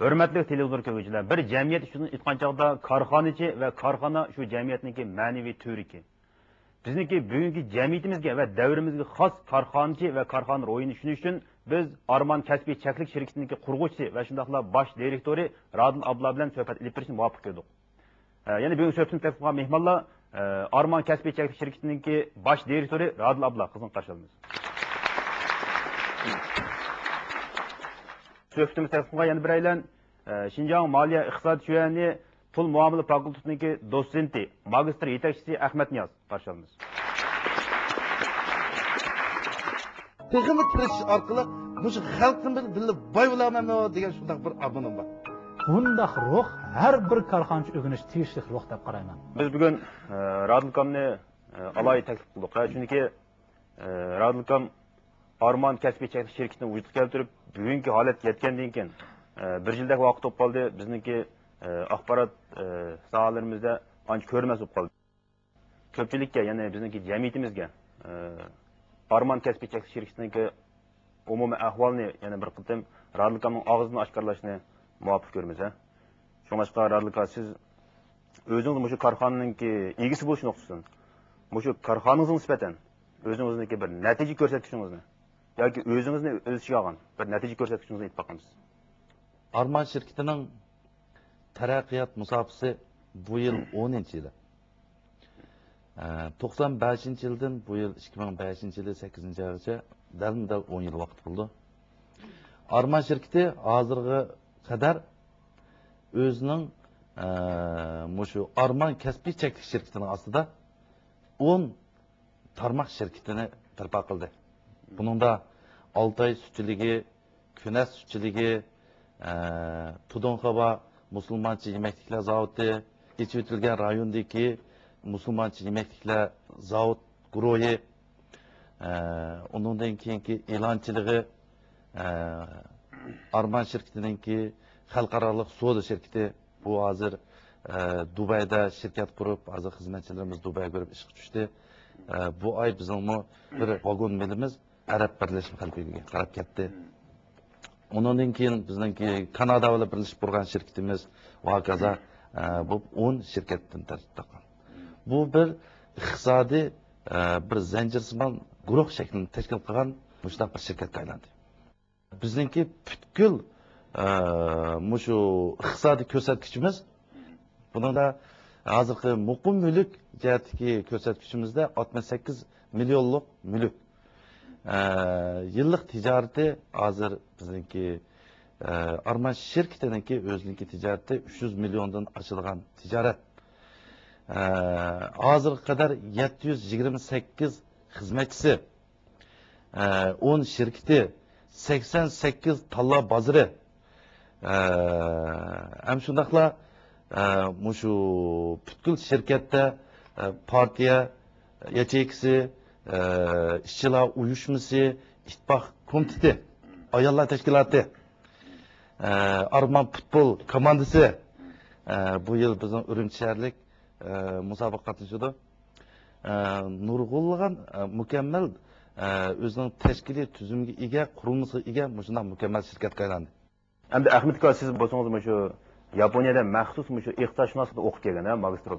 Hürmetli televizyon köylüler, bir cemiyet şunu itkan çağda karxanachi ve karxana şu cemiyetinki manevi türiki. Bizniki bugünkü cemiyetimizge ve devrimizge xos karxanachi ve karxana ro'yini tushunish uchun biz Arman kasbiy cheklik shirkatidagi qurg'uvchisi va shundaqla bosh direktori Radil abla bilan suhbat ilib berishni muvaffaq ko'rdik. Ya'ni bugun suhbatni taqdim qilgan mehmonlar Arman kasbiy cheklik shirkatidagi bosh direktori Radil abla qizini qarshi olamiz. Suhbatimiz taqdim qilgan yana bir aylan Şinjan Maliye İqtisad Şüveni Pul Muamele Fakültesi'ndeki dosenti, magistr yetakçisi Ahmet Niyaz qarşı alınız. Texnik tirish orqali mush xalqimiz birga boy bo'laman degan shunday bir armonim bor. Bundaq ruh har bir korxonachi o'g'inish tegishli ruh deb qarayman. Biz bugun Radilkamni alayı taklif qildik. Chunki Radilkam Arman kasbiy cheklik shirkatini vujudga keltirib, bugungi holat yetgandan keyin bir yildek vaqt o'tib qoldi. Bizniki axborot sohalarimizda ancha ko'rmas bo'lib qoldi. Ko'pchilikka, ya'ni bizniki jamiyatimizga Arman kasbiy cheklik shirkatidagi umumiy ahvolni yana bir qitim Radilkamning og'zini oshkorlashni muvaffaq ko'ramiz. Shunga Radilka, siz o'zingiz mushu korxonaningki egisi bo'lish nuqtasidan, mushu korxonangizga nisbatan o'zingizniki bir natija ko'rsatishingizni yoki o'zingizni o'lishga olgan bir natija ko'rsatishingizni aytib boqamiz. Arman şirketining taraqqiyot musofasi bu yil 10-yili. 95-yildan bu yil 2005-yili 8-oygacha dal 10 yil vaqt bo'ldi. Arman şirketi hozirga qadar o'zining mushu Arman kasbiy cheklik shirkatining ostida 10 tarmoq shirkatini barpo qildi. Buningda Altay sutchiligi, Kunas sutchiligi, Tudonxaba musulmoncha yemekliklar zavodi, yechib o'tilgan rayondagi musulmoncha yemekliklar zavod guruhi, undan keyingi e'lonchiligi, Arman shirkatininki xalqaro savdo shirkati, bu hozir Dubayda shirkat qurib, hozir xizmatchilarimiz Dubayga borib ishga tushdi. Bu ay bizning bir vagon milimiz Arab Birlashma Xalqlariga qarab ketdi. Ondan keyin bizningki Kanada bilan birlashib turgan shirkatimiz va kaza bu 10 shirkatdan tarkib topgan. Bu bir iqtisodiy bir zanjirsimon guruh shaklini tashkil qilgan mushtaq bir shirkatga aylandi. Bizningki butkul mushu iqtisodiy ko'rsatkichimiz buningda hozirgi muqim mulk jihatdagi ko'rsatkichimizda 68 millionlik mulk. Yıllık ticareti hazır bizdeki Arman şirketinki özünki ticareti 300 milyondan açılgan ticaret. Hazır kadar 728 hizmetçisi, 10 şirketi, 88 talla bazırı. Hem şundakla şu bütün şirkette partiye yetişkisi, işçiler uyuşması, ittifaq komiteti, ayollar teşkilatı, Arman futbol komandası bu yıl bizim Ürümçi şehirlik musabaqa katılışıdı. Nurgulluğun mükemmel özünün teşkili tüzümge ega, kurulması ega, şundan mükemmel şirket kaylandı. Hem de Ahmet Kaya, siz bolsangiz şu Yaponiyada maxsus şu iqtisodshunaslikda o'qib kelgan, magistr.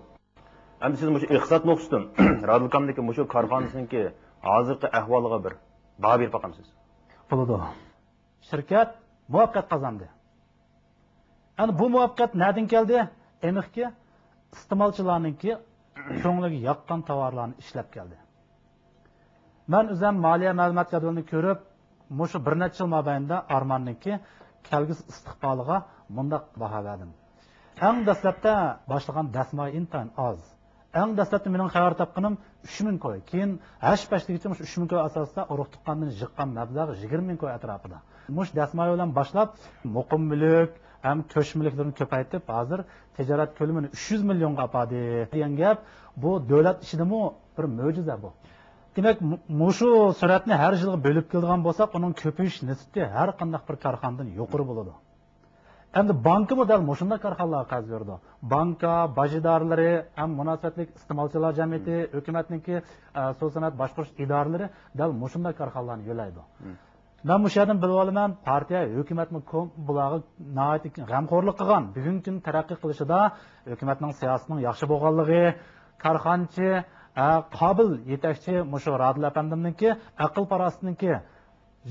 Hem siz şu iqtisod nuqtasidan Radilkamdagi şu korxonasiningki hozirgi ahvoliga bir baho berib boqamsiz. Bo'ladi. Shirkat muvaffaqiyat qozondi. Ana bu muvaffaqiyat nereden keldi? Aniqki iste'molchilarningki ko'ngliga yoqqan tovarlarni ishlab keldi. Men o'zim moliya ma'lumot jadvalini ko'rib, mushu bir necha yil mobaynida Armanningki kelgis istiqboliga mundaq baho berdim. Eng dastlabda boshlagan dasmoy intan oz. Eng dastlabda mening xabar topganim 3000 koy. Keyin hash-pashligicha 3000 koy asosida urug' tuqqandan jiqqan mablag' 20000 koy atrofida. Mush dasmoy bilan boshlab muqim mulk, ham ko'shmiliklarni ko'paytib, hozir tijorat ko'lamini 300 millionga apadi degan gap, bu davlat ishidami bir mo'jiza bu. Demak, mushu suratni har yilga bo'lib kelgan bo'lsak, uning ko'payish nisbati har qanday bir korxonadan yuqori bo'ladi. Endi banka model mushunda korxonalarga qarz berdi. Banka, bajidorlari, ham munosabatli iste'molchilar jamiyati, hukumatniki so'z san'at boshqarish idoralari dal mushunda korxonalarni yo'laydi. Ben bu şeyden bilib olaman, partiya, hükümetning bularga nəhayət g'amxo'rlik qilgan. Bugungi kun taraqqiy qilishida hükümetning siyosatining yaxshi bo'lganligi, korxonchi, qobil yetakchi mushu Radil apandimniki, aql parastniki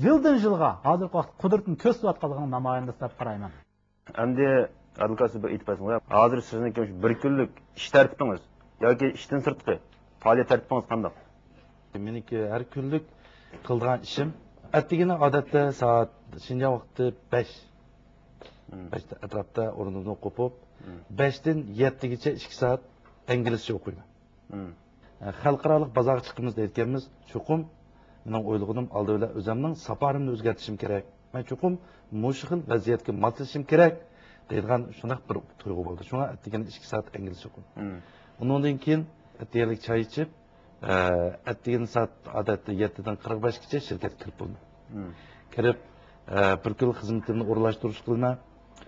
yildan yilga hozirgi vaqt qudratini ko'rsatayotganligini namoyandasi deb qarayman. Endi advokat siz bir aytib bersangiz, hozir sizniki shu bir kunlik ish tartibingiz yoki ishdan sirtqi faoliyat tartibingiz qanday? Meniki har kunlik qilgan ishim attigina odatda soat Shinjan vaqti 5 atrofda o'rnimdan qo'pib 5 dan 7 gacha 2 soat inglizcha o'qiyman. Xalqaro bozorga chiqimiz deyotganmiz, cho'qim mening o'ylig'im oldi bilan o'zimning safarimni o'zgartirishim kerak. Men cho'qim mushu xil vaziyatga moslashishim kerak deydigan shunday bir tuyg'u bo'ldi. Shunga attigina 2 soat inglizcha o'qidim. Undan keyin attigalik choy ichib, attigina soat odatda 7 dan 45 gacha shirkatga kirib bo'ldim. Kirib bir kun xizmatimni o'rlashtirish qilma.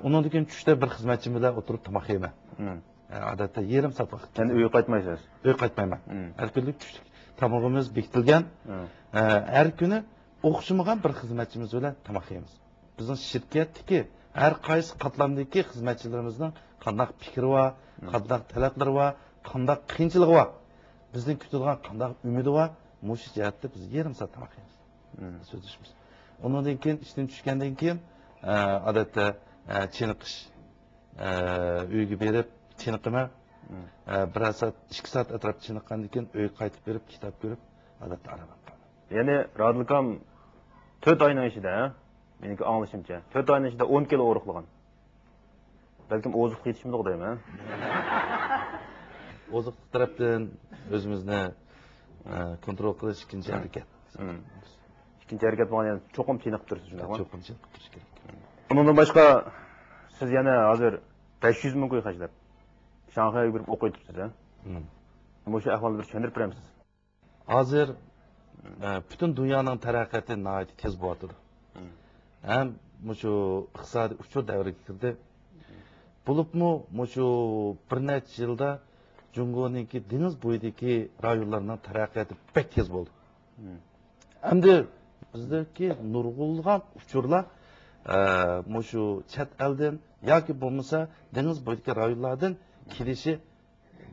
Undan keyin tushda bir xizmatchim bilan o'tirib tomoq yeyman. Odatda yarim soat vaqt. Endi uyga qaytmaysiz? Uyga qaytmayman. Har kunlik tushlik tomog'imiz bekitilgan. Har kuni o'xshamagan bir xizmatchimiz bilan tomoq yeymiz. Bizning shirkatdagi har qaysi qatlamdagi xizmatchilarimizning qanday fikri va qanday talablari va qanday qiyinchiligi va bizning kutilgan qanday umidi va mush jihatda biz yarim soat tomoq yeymiz. So'zlashimiz. Undan keyin ishdan tushgandan keyin odatda chiniqish uyga berib chiniqima bir soat 2 soat atrofida chiniqqandan keyin uyga qaytib berib kitob ko'rib odatda araman. Ya'ni Radilkam 4 oyning ichida, meniki anglashimcha 4 oyning ichida 10 kilo o'riqlagan. Balkim oziq yetishmadi deyman. Oziq tarafdan o'zimizni kontrol qilish ikkinchi harakat. İkinci harakat bo'lgan, yani cho'qim chiniqib tursiz shundaymi? Cho'qim chiniqib turish kerak. Bundan boshqa siz yana hozir 500 ming qo'y xajlab Shanxayga yugurib o'qiyapsiz, ha? Mushu ahvolni bir tushuntirib beramiz. Hozir butun dunyoning taraqqiyoti nihoyat tez bo'lyapti. Ham mushu iqtisodiy uchur davriga kirdi. Bo'libmi mushu bir necha yilda Jungoniki dengiz bo'yidagi rayonlarning taraqqiyoti pek tez bo'ldi. Endi bizdeki nurg'ulg'an uchurlar mushu chet eldan yoki bo'lmasa dengiz bo'yidagi rayonlardan kelishi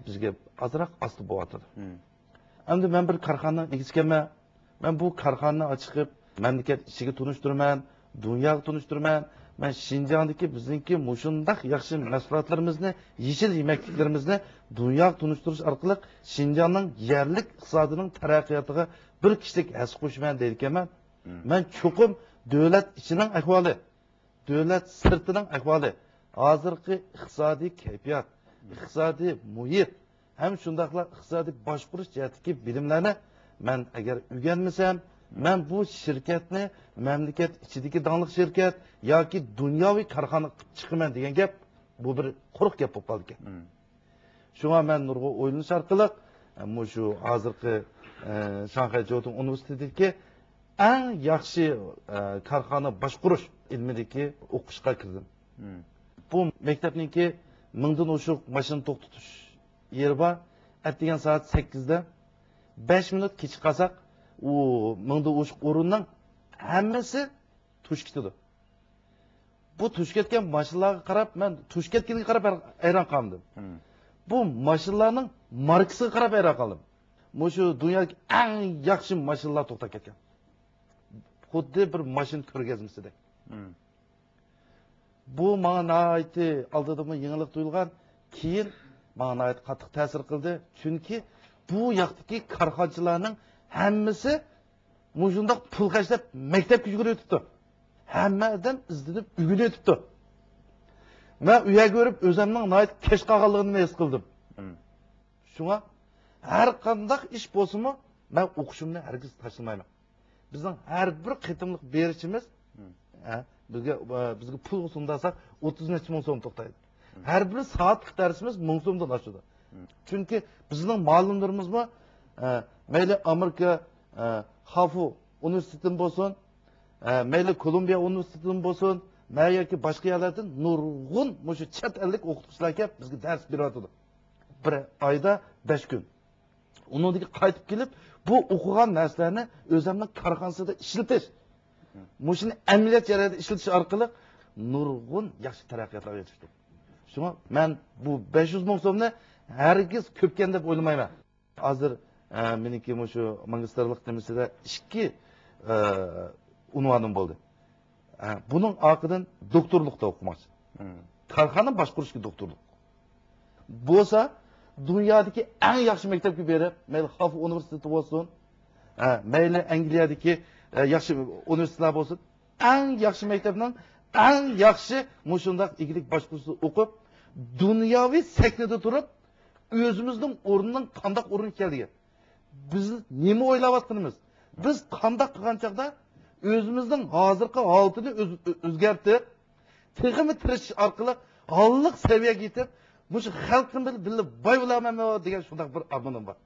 bizga ozroq osti bo'lyapti. Endi men bir korxonani egizganman. Men bu korxonani ochib mamlakat ichiga tunishtiraman, dunyoga tunishtiraman. Men Shinjondagi bizningki mushundaq yaxshi mahsulotlarimizni, yeshil yemakliklarimizni dunyoga tunishtirish orqali Shinjonning yerlik iqtisodining taraqqiyotiga bir kishilik his qo'shman deydiganman. Men cho'qim davlat ichining ahvoli, davlat sirtining ahvoli, hozirgi iqtisodiy kayfiyat, iqtisodiy muhit, ham shundaqla iqtisodiy boshqarish jihatidagi bilimlarni men agar o'rganmasam, men bu shirkatni mamlakat ichidagi donliq shirkat yoki dunyoviy korxona qilib chiqaman degan gap bu bir quruq gap bo'lib qoldi ekan. Shunga men nurg'u o'ylanish orqali shu hozirgi Shanxay Jotun universitetidagi eng yaxshi korxona boshqarish ilmidagi o'qishga kirdim. Bu maktabniki 1000 dan oshiq mashina to'xtatish yeri bor. Ertagan soat 8 da 5 minut kech qolsak, u 1000 dan oshiq o'rinning hammasi tush ketadi. Bu tush ketgan mashinalarga qarab, men tush ketganiga qarab hayron qoldim. Bu mashinalarning markasiga qarab hayron qoldim. Mushu dunyodagi eng yaxshi mashinalar to'xtab ketgan. Xuddi bir mashina ko'rgazmasidek. Bu menga nihoyat oldindan yangilik tuyulgan, keyin menga nihoyat qattiq ta'sir qildi. Chunki bu yoqdagi korxonchilarning hammasi mushundaq pul xarjlab maktabga yugurib o'tibdi. Hammadan izlanib o'rganib o'tibdi. Men uyga ko'rib o'zimning nihoyat kech qolganligini his qildim. Shunga har qanday ish bo'lsa-mu, men o'qishimni hargiz tashlamayman. Bizning har bir qitimliq berishimiz bizga pul sundasak 30 necha ming so'm to'xtaydi. Har bir soatlik darsimiz 1000 so'mdan oshadi. Chunki bizning ma'lumotlarimizmi mayli Amerika Hafu universitetidan bo'lsin, mayli Kolumbiya universitetidan bo'lsin, mayli yoki boshqa yerlardan nurg'un mushu chet ellik o'qituvchilar kelib bizga dars beradi. Bir oyda 5 kun. Undan qaytib kelib bu o'qigan narsalarni o'zimning korxonasida ishlatish. Muşuni amaliyot jarayonida ishlatish orqali nurg'un yaxshi taraqqiyotlarga erishdik. Shunga men bu 500 ming so'mni hargiz ko'pkan deb o'ylamayman. Hozir meniki shu magistrlik nimasida 2 unvonim bo'ldi. Buning orqadan doktorlikda o'qimoqchi. Korxona boshqarishga doktorlik. Bo'lsa dunyodagi eng yaxshi maktabga berib, mayli Xalq universiteti bo'lsin, mayli Angliyadagi yaxshi universitetlar bo'lsin, eng yaxshi maktabning eng yaxshi mushundaq igilik boshqaruvchisi o'qib, dunyoviy sahnada turib, o'zimizning o'rnining qanday o'rin ekanligi. Biz nima o'ylayotganimiz? Biz qanday qilgan chaqda o'zimizning hozirgi holatini o'zgartirib, texmi tirishish orqali holliq saviyaga yetib, bu xalqim bilan boy bo'laman degan shunday bir armonim bor.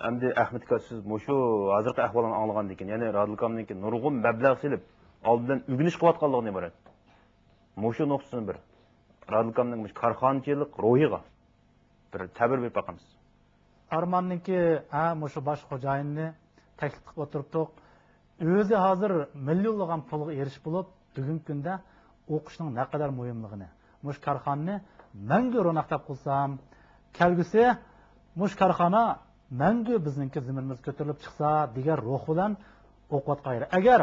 Endi Ahmet aka siz shu hozirgi ahvolni anglagandan keyin, ya'ni Radulkamniki nurg'un mablag' silib, oldindan o'g'inish qilayotganligini iborat. Shu nuqtasini bir Radulkamning korxonchilik ruhiga bir ta'bir berib boqamiz. Armanniki shu bosh xo'jayinni taklif qilib o'tiribdik. O'zi hozir millionlagan pulga erish bo'lib, bugungi kunda o'qishning naqadar muhimligini, mush korxonni mangu ro'naqtab qilsam, kelgusi mush korxona mangu bizningki ziminimiz ko'tarilib chiqsa degan ruh bilan o'qiyotgan. Agar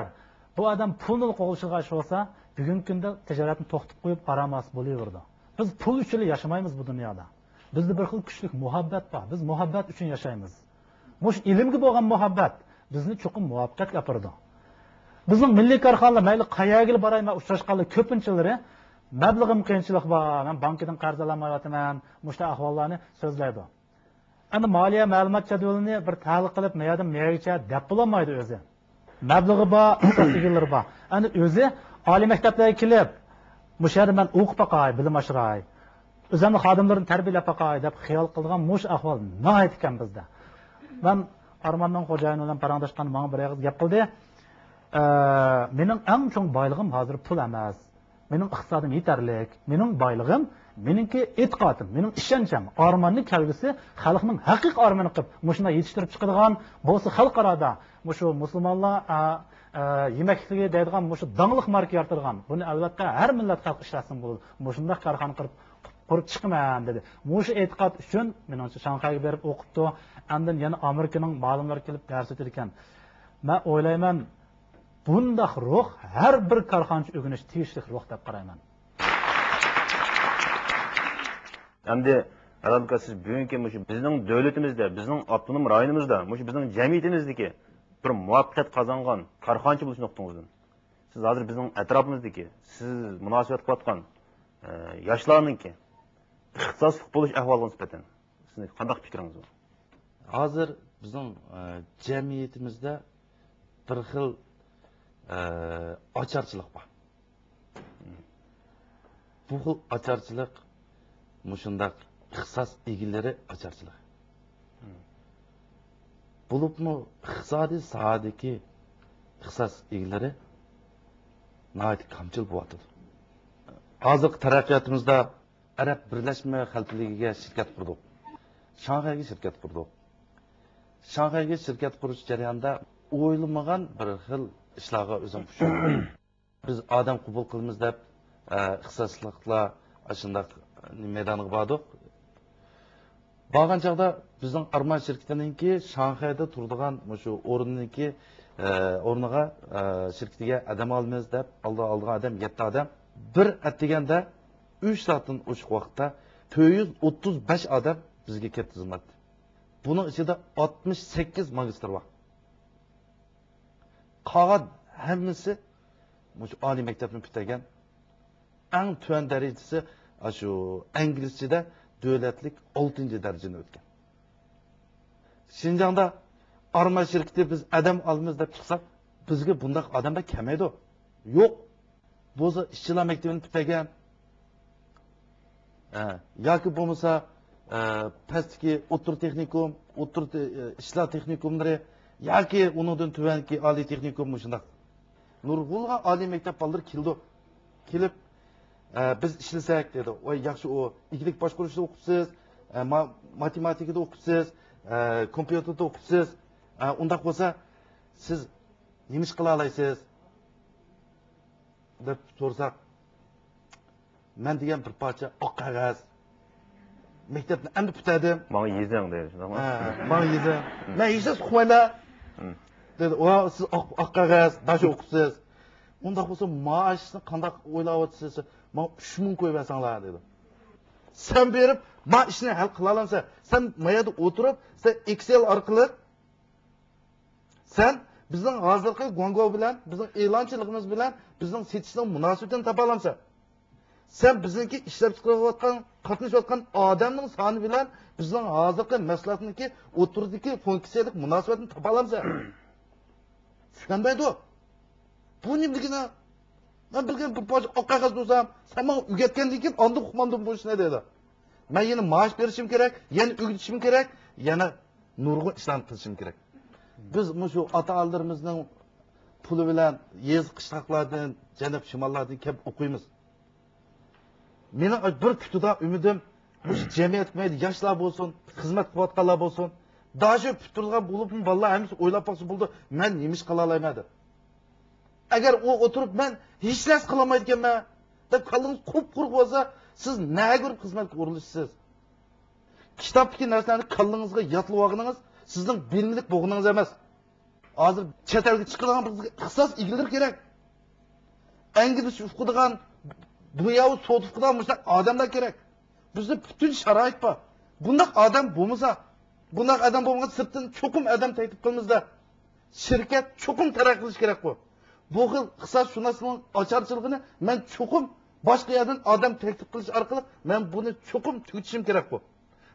bu odam pulni qo'g'ishiga bo'lsa, bugungi kunda tijoratni to'xtatib qo'yib qaramas bo'laverdi. Biz pul uchun yashamaymiz bu dunyoda. Bizda bir xil kuchli muhabbat bor. Biz muhabbat uchun yashaymiz. Mush ilmga bo'lgan muhabbat bizni cho'qim muvaffaqiyatga apirdi. Bizning milliy korxonalar mayli qayerga borayman uchrashganlar ko'pinchilari mablag'im qiyinchilik bor, men bankdan qarz olmayapman, mushta ahvollarni so'zlaydi. Ana moliya ma'lumot jadvalini bir tahlil qilib, meyadan meyacha deb bo'lmaydi o'zi. Mablag'i bor, asoslari bor. Ana o'zi oliy maktablarga kelib, mushar men o'qib baqay, bilim oshiray. O'zimni xodimlarni tarbiyalab baqay deb xiyol qilgan mush ahvol nihoyat ekan bizda. Men Armonning xo'jayini bilan parangdashgan menga bir og'iz gap qildi. Mening eng chong boylig'im hozir pul emas. Mening iqtisodim yetarlik. Mening boylig'im, meningki e'tiqodim, mening ishonchim, Armonni kelgusi xalqning haqiqiy armoni qilib, mushuna yetishtirib chiqadigan bo'lsa xalqaroda, mushu musulmonlar yemakligiga deydigan mushu dangliq marka yaratadigan. Buni albatta har millat xalq ishlasin bo'ladi. Mushunda korxona qurib chiqaman dedi. Mushu e'tiqod uchun menimcha Shanxayga berib o'qibdi. Andan yana Amerikaning ma'lumlar kelib dars o'tar ekan. Men o'ylayman, bundaq ruh har bir korxonchi o'g'inish tegishli ruh deb qarayman. Endi Radulka siz bugungi bizning davlatimizda, bizning avtonom rayonimizda, bizning jamiyatimizdagi bir muvaffaqiyat qozongan korxonchi bo'lish nuqtangizdan. Siz hozir bizning atrofimizdagi, siz munosabat qilayotgan yoshlarningki ixtisoslik bo'lish ahvoliga nisbatan sizning qanday fikringiz bor? Hozir bizning jamiyatimizda bir xil ocharchilik bor. Bu xil ocharchilik mushundaq ixtisos egalari ocharchilik. Bo'libmi iqtisodiy sohadagi ixtisos egalari nihoyat kamchil bo'lyapti. Hozirgi taraqqiyotimizda Arab Birlashma Xalqligiga shirkat qurdik. Shanxayga shirkat qurdik. Shanxayga shirkat qurish jarayonida o'ylamagan bir xil ishlarga o'zim qo'shildim. Biz odam qabul qilamiz deb ixtisosliklar shundaq maydoniga bordik. Borgan chaqda bizning Arman shirkatiningki Shanxayda turadigan shu o'rnininki o'rniga shirkatiga adam olamiz deb oldiga adam 7 odam bir atdeganda 3 soatdan o'shiq vaqtda 435 odam bizga kelib xizmat. Buning ichida 68 magistr bor. Qolgan hammasi shu oliy maktabni bitirgan. Eng tuan darajasi shu inglizchada davlatlik 6-darajani o'tgan. Şinjan'da arma şirketi biz adam alımız deb chiqsak, bizga bundaq odamlar kelmaydi. Yo'q. Bo'lsa ishchilar maktabini bitirgan. Yoki bo'lmasa pastki o'tir texnikum, o'tir ishlar texnikumlari yoki undan tuvanki oliy texnikum shundaq. Nurg'ulga oliy maktab bolalar keldi. Kelib biz ishlasak dedi. Voy yaxshi o ikilik boshqarishda o'qibsiz, matematikada o'qibsiz, kompyuterda o'qibsiz. undaq bo'lsa siz nima ish qila olasiz deb so'rasak, men degan bir parcha oq qog'oz maktabni endi bitadim. Bana yezang deydi, shundaqmi? Bana yezang. Men hech narsa uqmayman. Dedi, "O, siz oq qog'oz, dashi o'qisiz. Undaq bo'lsa, maoshni qanday o'ylab o'tasiz? Men 3000 qo'yib bersanglar" dedi. Sen berib, men ishni hal qila olamsan. Sen mayada o'tirib, sen Excel orqali sen bizning hozirgi Gongo bilan, bizning e'lonchiligimiz bilan, bizning setishning munosabatini topa olamsan. Sen bizniki ishlab chiqarayotgan, qatnashayotgan odamning soni bilan bizning hozirgi mahsulotniki o'tirdiki funksiyalik munosabatni topa olamsan. Tushunmaydi. Bu nimaligini men bilgan bir parcha oq qog'oz bo'lsam, sen menga o'rgatgandan keyin onda uqmamdim bu ishni dedi. Men yana maosh berishim kerak, yana o'rgatishim kerak, yana nurg'un ishlarni qilishim kerak. Biz shu ota-onalarimizning puli bilan yez qishloqlardan, janub shimollardan kelib o'qiymiz. Mening bir kutida umidim bu jamiyat mayli yoshlar bo'lsin, xizmat qilayotganlar bo'lsin. Daşı puturgan bulup vallahi hemisi o'ylab baksı buldu. Men nima ish qila olayman deb. Agar u o'tirib men hech narsa qilolmaydi ekanman deb qalbingiz qup-quruq bo'lsa, siz nega ko'rib xizmatga urilishsiz? Kitobdagi narsalarni qalbingizga yotlab olganingiz sizning bilimlik bo'g'ingiz emas. Hozir chet elga chiqadigan bizga ixtisos egilir kerak. Ingliz o'qidigan, dunyoviy so'z o'qidigan mushaq odamlar kerak. Bizda butun sharoit bor. Bunday odam bo'lmasa, bunday odam bo'lmagan sirtdan cho'qim odam taklif qilmizda. Shirkat cho'qim taraqqiy qilish kerak bu. Bu xil ixtisos shunasining ocharchiligini men cho'qim boshqa yerdan odam taklif qilish orqali men buni cho'qim tugatishim kerak bu.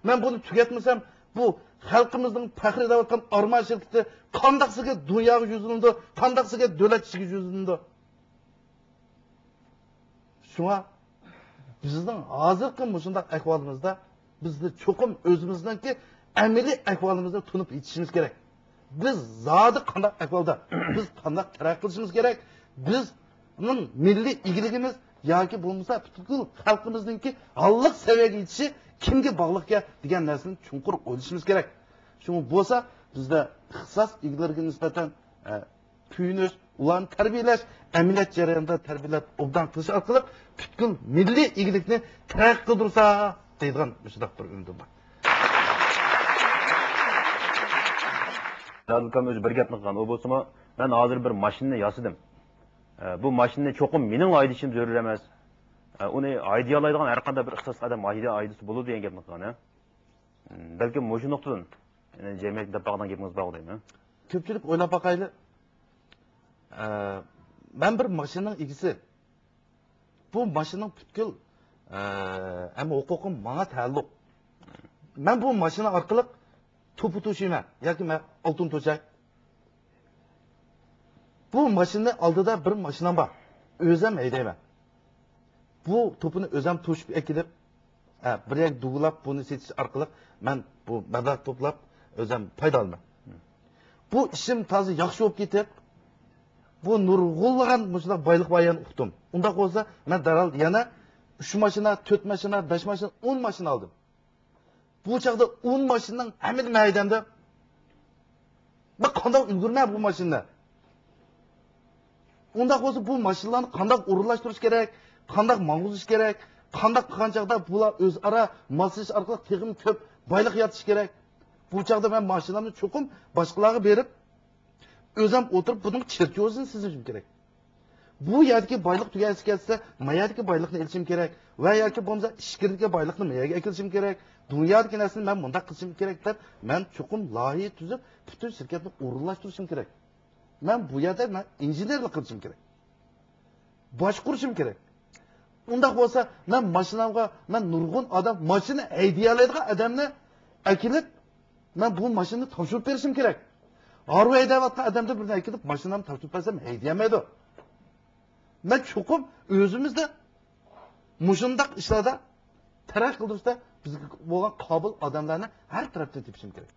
Men buni tugatmasam bu xalqimizning faxr etayotgan Arman shirkati qandaqsiga dunyoga yuzlandi, qandaqsiga davlatchiga yuzlandi. Shuna bizning hozirgi shunday ahvolimizda bizni cho'qim o'zimizningki amaliy ahvolimizda tunib yetishimiz kerak. Biz zodi qanday ahvolda, biz qanday taraqqiy qilishimiz kerak? Bizning milliy egiligimiz yoki bo'lmasa butkul xalqimizningki Alloh saviyaga yetishi kimga bog'liqga degan narsani chunqur o'ylashimiz kerak. Shunga bo'lsa bizda ixtisos egilarga nisbatan kuyinish, ularni tarbiyalash, amaliyot jarayonida tarbiyalab obdan qilish orqali butkul milliy egilikni taraqqiy qildirsa deydigan shunday bir umid bor. Radikam o'zi bir gapni qilgan. O bo'lsa-mu, men hozir bir mashinani yasidim. Bu mashinani cho'qim mening aydishim zarur emas. Uni aydiyalaydigan har qanday bir ixtisos odam aydisi bo'ladi degan gapni qilgan, ha. Balkim shu nuqtadan, ya'ni jamiyat deb bag'dan gapimiz bor deyman. Ko'pchilik o'ylab boqayli. Men bir mashinaning egisi. Bu mashinaning butkul hamma huquqim menga taalluq. Men bu mashina orqali to'pi to'shayman yoki men oltin to'shak. Bu mashina oldida bir mashinam bor. O'zim haydayman. Bu to'pini o'zim to'shib ekilib, bir yak dug'lab buni setish orqali men bu mablag' to'plab o'zim foydalanaman. Bu ishim toza yaxshi bo'lib ketib, bu nurg'unlagan mushunday boylik bayon uqdim. Unda bo'lsa, men daral yana 3 mashina, 4 mashina, 5 mashina, 10 mashina oldim. Bu chaqda 10 mashinaning hamil maydonda men qanday ulgurmay bu mashina. Unda bo'lsa bu mashinalarni qanday o'rinlashtirish kerak, qanday mang'uzish kerak, qanday qilgan chaqda bular o'zaro moslash orqali texnik ko'p boylik yaratish kerak. Bu chaqda men mashinamni cho'qim boshqalarga berib o'zim o'tirib buning cherkovini chizishim kerak. Bu yerdagi boylik tugasi kelsa, mayadagi boylikni elishim kerak va yoki bo'lmasa ishkirga boylikni mayaga ekilishim kerak. Dunyodagi narsani men bunda qilishim kerak deb men cho'qim loyiha tuzib, butun shirkatni o'rinlashtirishim kerak. Men bu yerda men injenerlik qilishim kerak. Boshqurishim kerak. Undaq bo'lsa, men mashinamga, men nurg'un odam mashina haydayalaydigan odamni akilib, men bu mashinani topshirib berishim kerak. Arva haydayotgan odamda birdan akilib, mashinamni topshirib bersam haydayamaydi. Men cho'qim o'zimizda mushundaq ishlarda taraq qildirishda bizga bo'lgan qobil odamlarni har tarafdan tepishim kerak.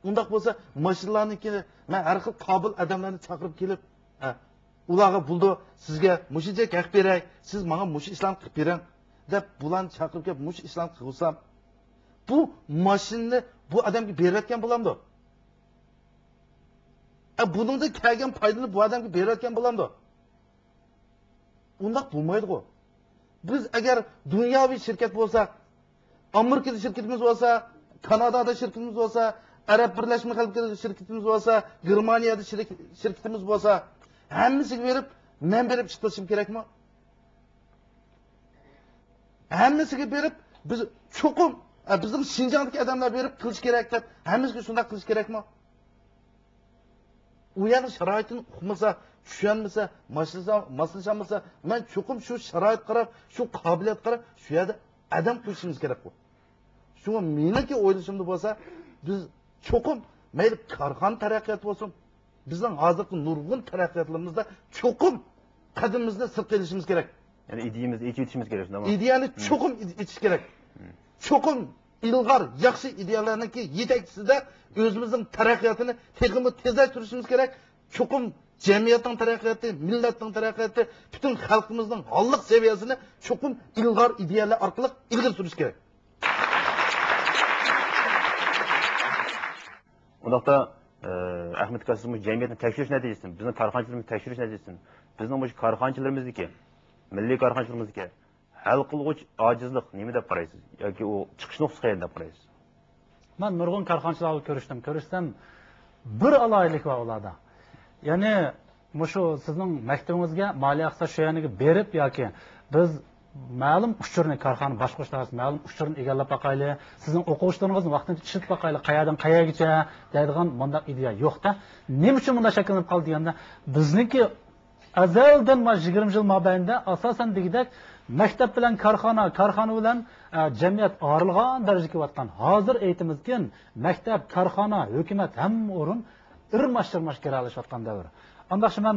Undaq bo'lsa, mashinalarniki men har xil qobil odamlarni chaqirib kelib, ularga buldu sizga mushijak haq beray, siz menga mush ishlarni qilib bering deb bularni chaqirib kelib mush ishlarni qilsam, bu mashinani bu odamga berayotgan bo'lamdi. Bunun da kelgen paydını bu adamga berayotgan bo'lamdi. Undaq bo'lmaydi-ku. Biz agar dunyoviy shirkat bo'lsak, Amerikada shirkatimiz bo'lsa, Kanadada shirkatimiz bo'lsa, Arab Birlashma Xalqlari shirkatimiz bo'lsa, Germaniyada shirkatimiz bo'lsa, hammasiga berib, men berib chiqishim kerakmi? Hammasiga berib, biz cho'qim bizning Xinjiangdagi odamlar berib qilish kerak deb, hammasiga shunday qilish kerakmi? U yerni sharoitini uqmasa, tushunmasa, maslashamasa, men cho'qim shu sharoit qarab, shu qobiliyat qarab, shu yerda adam qo'yishimiz kerak bu. Shunga meniki o'ylashimda bo'lsa, biz cho'qim mayli korxona taraqqiyot bo'lsin, bizning hozirgi nurg'un taraqqiyotlarimizda cho'qim qadimimizni sirtqa ilishimiz kerak. Ya'ni ideyamizni ichib o'tishimiz kerak, shundaymi? Ideyani cho'qim itish kerak. Cho'qim ilg'or, yaxshi ideyalarniki yetakchisida o'zimizning taraqqiyotini texmi tezlashtirishimiz kerak. Cho'qim jamiyatning taraqqiyoti, millatning taraqqiyoti, butun xalqimizning hollik saviyasini cho'qim ilg'or ideyalar orqali ilgari surish kerak. Undaqda Ahmet Kasım'ın cemiyetini tekşiriş neticesini, bizim karxançılarımızı tekşiriş neticesini, bizim bu karxançılarımızdaki, milli karxançılarımızdaki hal qilg'uch ojizlik nima deb qaraysiz yoki u chiqish nuqtasi qayerda deb qaraysiz? Men nurg'un korxonachilarga ko'rishdim. Bir alaylik va ularda. Ya'ni mushu sizning maktabingizga moliya hisob shu yerga berib yoki biz ma'lum uchurni korxona boshqarishlar ma'lum uchurni egallab boqayli, sizning o'quvchilaringizni vaqtincha ishlatib boqayli, qayerdan qayergacha deydigan bunday ideya yo'q-da. Nima uchun bunday shakllanib qoldi deganda, bizniki azaldan 20 yil mobaynida asosan degidek maktab bilan korxona bilan jamiyat og'rilgan darajaga kelayotgan. Hozir aytimizkin maktab, korxona, hukumat hamma o'rin irmash-irmash keraklayotgan davr. Andaqcha men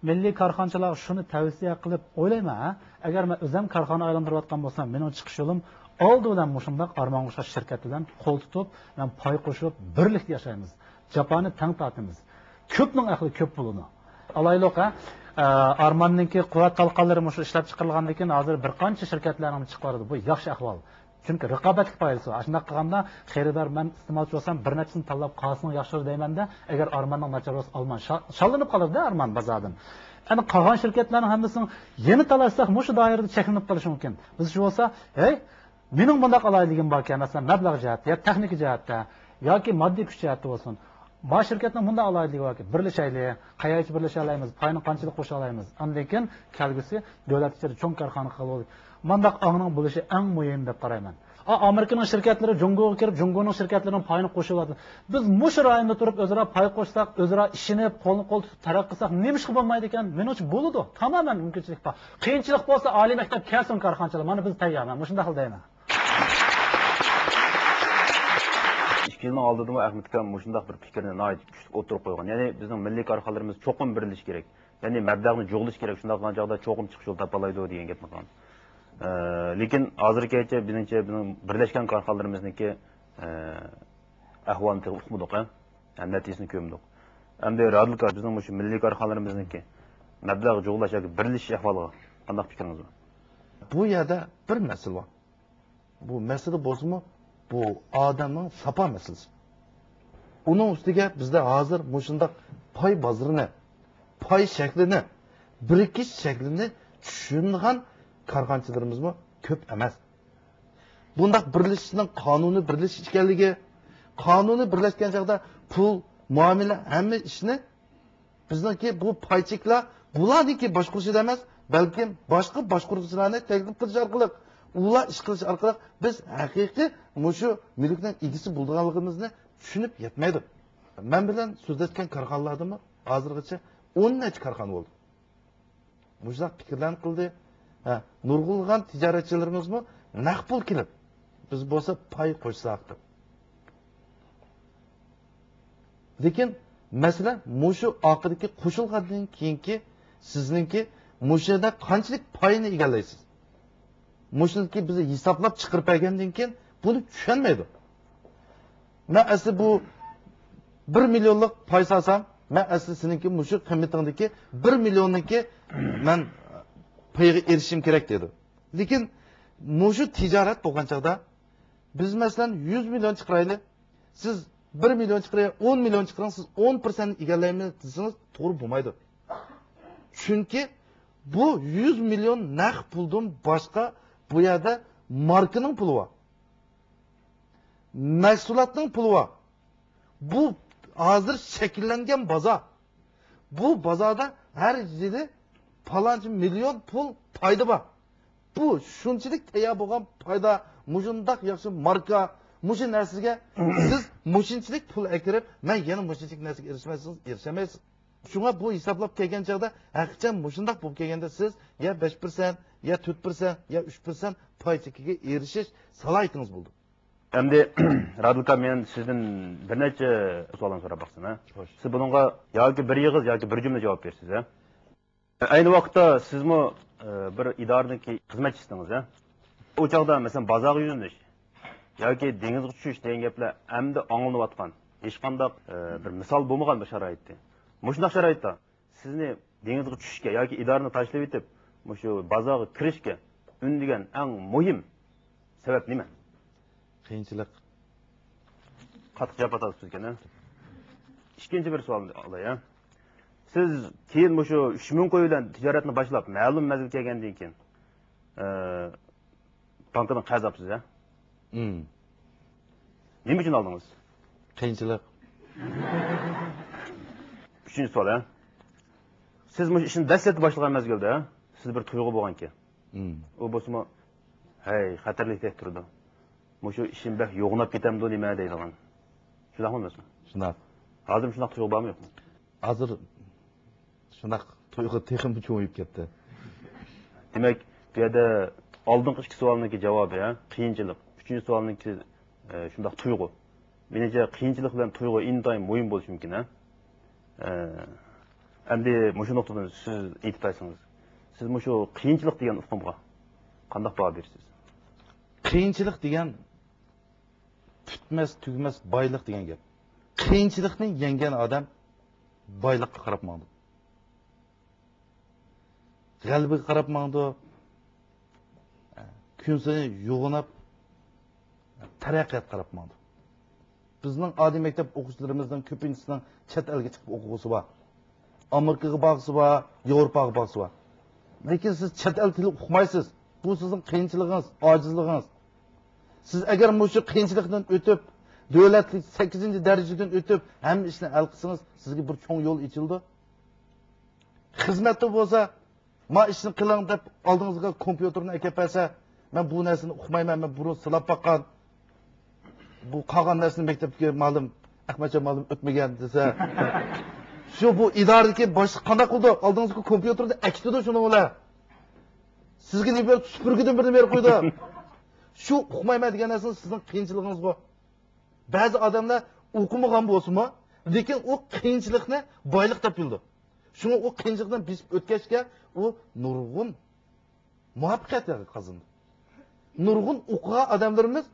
milliy korxonchilar shuni tavsiya qilib o'ylayman, agar men o'zim korxona aylantirayotgan bo'lsam, mening chiqish yo'lim oldi bilan mushundaq Armon Qo'shar shirkati bilan qo'l tutib, men pay qo'shib birlikda yashaymiz. Japonni tang tortamiz. Ko'pning ahli ko'p bo'ladi. Alayliq Armanniki quvvat talqonlari mush ishlab chiqarilgandan keyin hozir bir qancha shirkatlarning chiqardi. Bu yaxshi ahvol. Chunki raqobatli foydasi bor. Shunday qilganda xaridor men iste'molchi bo'lsam bir nechasini tanlab qolsin yaxshi deymanda, agar Armanning nachar bo'lsa Alman shallanib qoladi Arman bozordan. Ana qolgan shirkatlarning hammasini yeni talashsak mush doirada cheklanib qolishi mumkin. Biz shu bo'lsa, "Hey, mening bunday qolayligim bor ekan, masalan, mablag' jihatda, yo texnik jihatda yoki moddiy kuch jihatda bo'lsin. Bosh shirkatning bunday aloyihligi bor ekan, birlashaylik, qayercha birlasha olamiz, payni qanchalik qo'sha olamiz. Undan keyin kelgusi davlat ichida cho'ng korxona qilib Mandaq аңның bo'lishi eng muhim deb qarayman. Amerikaning shirkatlari Jungoga kirib, Jungoning shirkatlarining payini qo'shiladi. Biz mush rayonda turib o'zaro pay qo'shsak, o'zaro ishinib, qo'lni-qo'l tutib taraq qilsak, nima ish bo'lmaydi ekan? Men uchun bo'ladi. Tamoman mumkinchilik bor. Qiyinchilik bo'lsa, oliy maktab kelsin korxonchilar. Mana biz tayyorman. Shunday qil deyman. 2 yilning oldida Ahmet Kam shunday bir fikrni nihoyat kuchli o'tirib qo'ygan. Ya'ni bizning milliy korxonalarimiz cho'qim birilish kerak. Ya'ni mablag'ni jo'g'ilish kerak. Shunday qilgan joyda cho'qim chiqish yo'l topalaydi degan gapni qilgan. Lekin hozirgacha bizning birlashgan korxonalarimizniki ahvolini uqmadik, natijasini ko'rmadik. Endi radikal bizning shu milliy korxonalarimizniki mablag' jo'g'lash yoki birlashish ahvoliga qanday fikringiz bor? Bu yerda bir masala bor. Bu masala bo'lsa-mu, bu odamning sapo masalasi. Uning ustiga bizda hozir mushundaq pay bozorini, pay shaklini, birikish shaklini tushungan korxonchilarimizmi ko'p emas. Bundaq birlashishning qonuni birlashish ekanligi, qonuni birlashgan chaqda pul, muomala hamma ishni bizniki bu paychiklar bularniki boshqarishida emas, balkim boshqa boshqaruvchilarni taklif qilish orqali, ular ish qilish orqali biz haqiqiy mushu mulkning egisi bo'lganligimizni tushunib yetmaydi. Men bilan so'zlashgan korxonalardami hozirgacha 10 nechta korxona bo'ldi. Mushaq fikrlarni qildi. Nurg'ulg'an tijoratchilarimizmi naq pul kelib biz bo'lsa pay qo'shsak deb. Lekin masala mushu oqirdagi qo'shilgandan keyinki sizningki mushada qanchalik payini egallaysiz. Mushniki bizni hisoblab chiqarib bergandan keyin buni tushunmaydi. Men asli bu 1 millionlik pay solsam, men asli sizningki mushu qiymatingdagi 1 millionniki men payga erishim kerak dedi. Lekin mushu tijorat bo'lgan chaqda biz masalan 100 million chiqaraylik. Siz 1 million chiqaray, 10 million chiqaring, siz 10% egallayman desangiz to'g'ri bo'lmaydi. Chunki bu 100 million naqd puldan boshqa bu yerda markaning puli bor. Mahsulotning puli bor. Bu hozir shakllangan bozor. Bu bozorda har yili falonchi million pul foyda bor. Bu shunchalik tayyor bo'lgan foyda, mushundaq yaxshi marka, mushu narsaga siz mushinchilik pul akirib, men yana mushinchilik narsaga erishamaysiz. Shunga bu hisoblab kelgan chog'da haqiqatan mushundaq bo'lib kelganda siz ya 5%, ya 4%, ya 3% foy chekiga erishish salohiyatiniz bo'ldi. Endi Radilka, men sizdan bir necha savollarni so'rab baqsin, ha. Siz bunga yoki bir yig'iz yoki bir jumla javob bersiz, ha. Ayni vaqtda sizmi bir idoraniki xizmatchisingiz, ha. O chog'da masalan bozorga yo'nalish yoki dengizga tushish degan gaplar endi anglanayotgan. Hech qanday bir misol bo'lmagan bir sharoitda. Mushunday sharoitda sizni dengizga tushishga yoki idorani tashlab etib, mushu bozorga kirishga undigan eng muhim sabab nima? Qiyinchilik. Qattiq javob atasiz sizga. Ikkinchi bir savol olay, ha. Siz keyin mushu 3000 qo'y bilan tijoratni boshlab, ma'lum mazgil kelgandan keyin bankadan qarz olibsiz, ha? Nima uchun oldingiz? Qiyinchilik. Üçüncü savol, ha. Siz mushu ishni dastlab boshlagan mazgilda, siz bir tuyg'u bo'lgan-ki. U bo'lsa-mu, hey, xatarlik deb turdi. Mushu ishim bak yo'g'inab ketamdi nima deydigan. Shundaqmi emasmi? Shundaq. Hozir shunaq tuyg'u bormi yo'qmi? Hozir shundaq tuyg'u texim cho'yib ketdi. Demak, bu yerda oldingi ikki savolniki javobi, ha, qiyinchilik. Uchinchi savolniki shundaq tuyg'u. Menimcha qiyinchilik bilan tuyg'u intayin muhim bo'lishi mumkin, ha. Endi mushu nuqtadan siz aytib bersangiz. Siz mushu qiyinchilik degan uqumga qanday baho berasiz? Qiyinchilik degan tutmas, tugmas boylik degan gap. Qiyinchilikni yengan odam boylikqa qarab mangdi. G'albiga qarab mangdi. Kun sari yo'g'inab taraqqiyot qarab mangdi. Bizning oliy maktab o'quvchilarimizdan ko'pinchisining chet elga chiqib o'quvchisi bor. Amerikaga borg'isi bor, Yevropaga borg'isi bor. Lekin siz chet el tili o'qimaysiz. Bu sizning qiyinchiligingiz, ojizligingiz. Siz agar mushu qiyinchilikdan o'tib, davlatlik 8-darajadan o'tib, hamma ishni hal qilsangiz, sizga bir cho'ng yo'l ochildi. Xizmatda bo'lsa, "Men ishni qiling" deb oldingizga kompyuterni akab bersa, "Men bu narsani o'qimayman, men buni silab baqqan. Bu qolgan narsani maktabga ma'lum, Ahmadjon ma'lum o'tmagan" desa, shu bu idoradagi boshqa qanday qildi? Oldingizga kompyuterda akitdi shuni ular. Sizga nima berib, supurgidan birini berib qo'ydi. Shu o'qimayman degan narsani sizning qiyinchiligingiz bu. Ba'zi odamlar o'qimagan bo'lsa-mu, lekin u qiyinchilikni boylik deb bildi. Shuni u qiyinchilikdan besib o'tkazga u nurg'un muvaffaqiyat qozondi. Nurg'un o'qigan odamlarimiz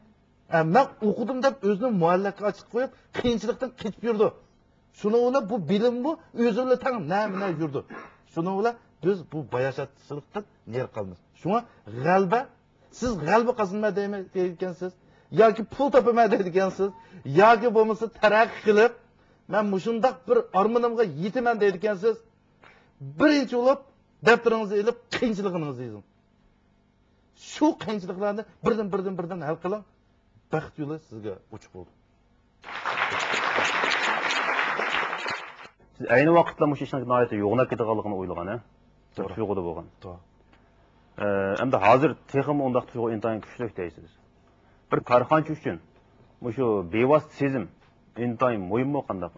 men o'qidim deb o'zini muallaqaga chiqib qo'yib, qiyinchilikdan qochib yurdi. Shuni ular bu bilim bu o'zini tang namina yurdi. Shuni ular biz bu bayashatchilikdan ner qolamiz. Shunga g'alba, siz g'alba qozonma deyotgansiz, yoki pul topaman deyotgansiz, yoki bo'lmasa taraqqiy qilib, men mushundaq bir armonimga yetaman deyotgansiz, birinchi bo'lib daftaringizni ilib qiyinchiligingizni yozing. Shu qiyinchiliklarni birdan hal qiling. Baxt yo'li sizga ochiq bo'ldi. Siz ayni vaqtda mushu ishning nihoyatda yo'g'inab ketganligini o'ylagan, ha? Tuyg'uda bo'lgan. To'g'ri. Endi hozir texim undaq tuyg'u intayin kuchli deysiz. Bir korxonchi uchun mushu bevosita sezim intayin muhimmi qanday?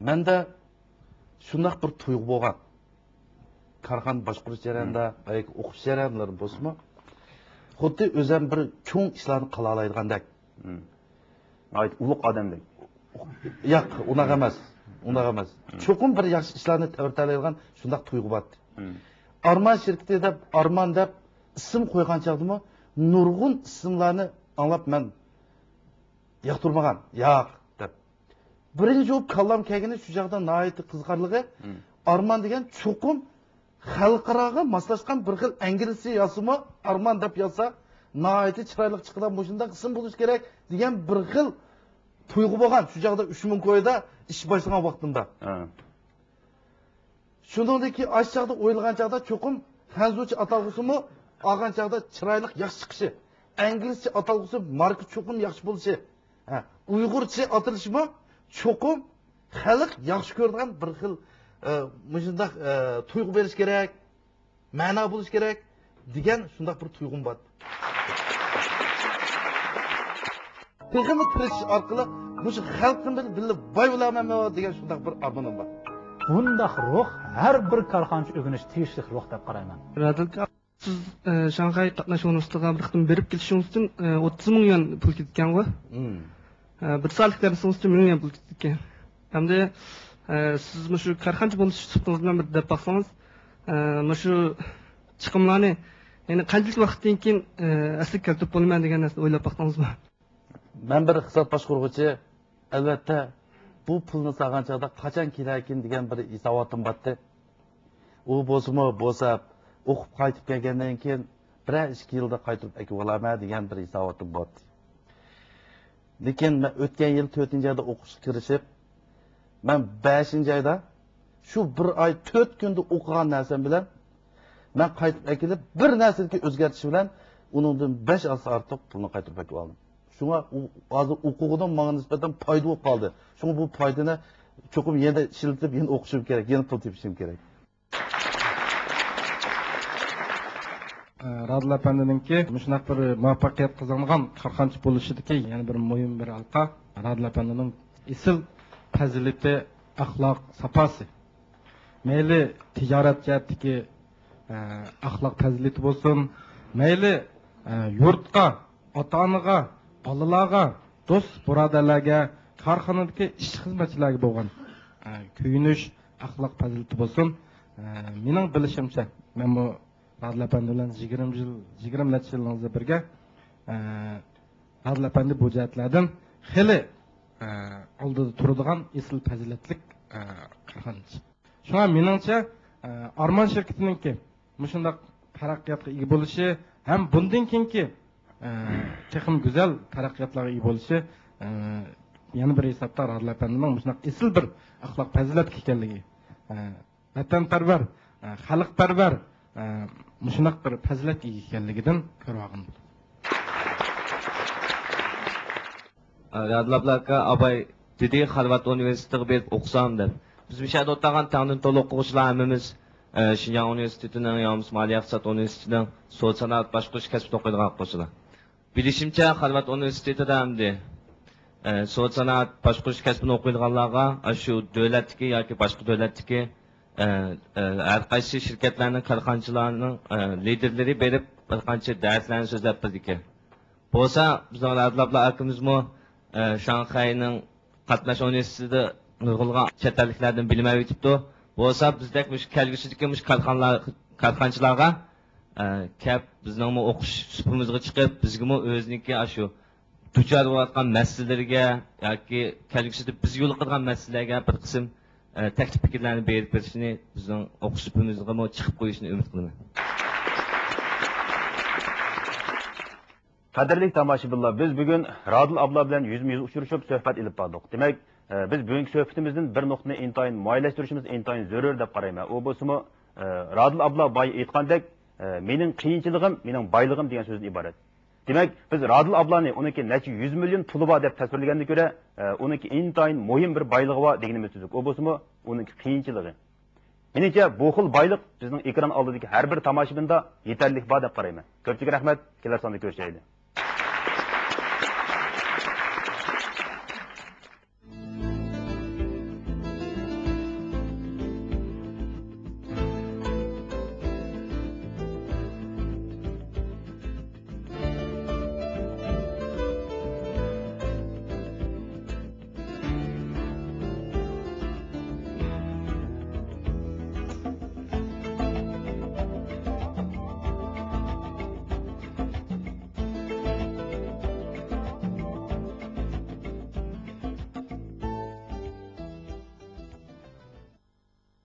Menda shunday bir tuyg'u bo'lgan. Korxona boshqarish jarayonida, yoki o'qish jarayonlarida bo'lsa-mu, xuddi o'zim bir cho'ng ishlarni qila oladigandak. Ayt ulug' odamdek. Yo'q, unaqa emas. Unaqa emas. Cho'qim bir yaxshi ishlarni ta'virtalaydigan shunday tuyg'u bor. Arman shirkati deb, Arman deb ism qo'ygan chog'dimi, nurg'un ismlarni anglab men yoqtirmagan. Yo'q deb. Birinchi o'p kallam kelgani shu joqda nihoyat qiziqarligi, Arman degan cho'qim xalqaroga moslashgan bir xil inglizcha yozma, Arman deb yozsa, nihoyat chiroyli chiqadigan shunday ism bo'lish kerak degan bir xil Tuyğu bolğan şu jagda 3000 koyda iş başlagan vaqtında. Şundaki aşağıda oylagan çağda çokum hanzuchi atalgısı mı algan çağda çıraylık yaxşı çıkışı. İngilizce atalgısı marka çokum yaxşı buluşı. Uygurça atılışı mı çokum xalq yaxşı ko'radigan bir xil mujundaq tuyg'u berish kerak, ma'no bo'lish kerak degan shundaq bir tuyg'um bor. Texnik kirish orqali mush xalqni bilib boy bo'laman degan shundaq bir armonim bor. Bundaq ruh har bir korxonachi o'rganish tegishli ruh deb qarayman. Siz Shanxay qatnashuv universitetiga bir qitim berib kelishingiz uchun 30 ming yuan pul ketgan-ku. Bir soatlik darsingiz uchun 1 million pul ketgan. Hamda siz shu korxonachi bo'lish suhbatingiz bilan bir deb baqsangiz, shu chiqimlarni ya'ni qanchalik vaqtdan keyin asli keltirib bo'laman degan narsani o'ylab baqdingizmi? Men bir iqtisod boshqaruvchi albatta bu pulni sağgan çağda qachon kelarkin degan bir hisobotim bordi. U bo'lsa o'qib qaytib kelgandan keyin 1-2 yilda qaytib akib olaman degan bir hisobotim bordi. Lekin men o'tgan yil 4-oyda o'qishga kirishib, men 5-oyda shu 1 oy 4 kunda o'qigan narsam bilan men qaytib akilib bir narsaga o'zgartish bilan uningdan 5 oz ortiq pulni qaytib akib oldim. Şuna hozir o'quvdan menga nisbatan foyda bo'lib qoldi. Shunga bu foydani cho'qim yana ishlatib, yana o'qishim kerak, yana pul tepishim kerak. Radul apandininki shunaq bir muvaffaqiyat qozongan korxonachi bo'lishidagi yana bir muhim bir halqa. Radul apandining isil fazilati, axloq safosi. Mayli tijorat jihatdagi axloq fazilati bo'lsin, mayli yurtqa, ota-onaga, bolalarga, do'st birodarlarga, korxonadagi ish xizmatchilarga bo'lgan kuyinish, axloq fazilati bo'lsin. Mening bilishimcha, men bu Radul apandi bilan 20 necha yilingizda birga Radul apandi bu jihatlardan xili oldida turadigan esil fazilatlik korxonachi. Shunga meningcha Arman shirkatininki shunday taraqqiyotga ega bo'lishi ham bundan keyingi texnik güzel taraqqiyotlarga ega bo'lishi yana bir hisobda Radul apandining shunday esil bir axloq fazilat ekanligi, vatanparvar, xalqparvar shunday bir fazilat ekanligidan ko'rag'im. Radul aka abay dedi Xorvat universitetiga berib o'qisam deb. Biz bu yerda o'tgan tangdan to'liq o'quvchilar hammamiz Şinjan universitetining yoki Moliya iqtisod universitetining so'z sanoat boshqarish kasbida o'qiydigan o'quvchilar. Bilishimcha Xorvat universitetida hamda so'z sanoat boshqarish kasbini o'qiydiganlarga shu davlatdagi yoki boshqa davlatdagi har qaysi shirkatlarning korxonachilarning liderlari berib bir qancha darslarni so'zlab berdi. Bo'lsa bizning Radul akamizmi Shanxayning qatnash universitetida nurg'ulgan chet elliklardan bilim o'tibdi. Bo'lsa bizdek kelgusidagi korxonachilarga kep bizning o'qish supimizga chiqib bizga o'ziniki shu duchor bo'layotgan masalalarga yoki kelgusida biz yo'l qilgan masalalarga bir qism taklif fikrlarni berib berishni bizning o'qish supimizga chiqib qo'yishni umid qilaman. Qadrli tomoshabinlar, biz bugun Radul abla bilan yuzma-yuz uchrashib suhbat ilib bordik. Demak, biz bugungi suhbatimizdan bir nuqtani intayin moylashtirishimiz intayin zarur deb qarayman. U bo'lsa-mu Radul abla boy aytgandek, mening qiyinchiligim, mening boyligim degan so'zdan iborat. Demak, biz Radul ablani uniki necha 100 million puli bor deb tasvirlagandan ko'ra, uniki intayin muhim bir boyligi bor deganimiz so'z. U bo'lsa-mu uniki qiyinchiligi. Menimcha bu xil boylik bizning ekran oldidagi har bir tomoshabinda yetarli bor deb qarayman. Ko'pchilik rahmat, kelar sonda ko'rishaylik.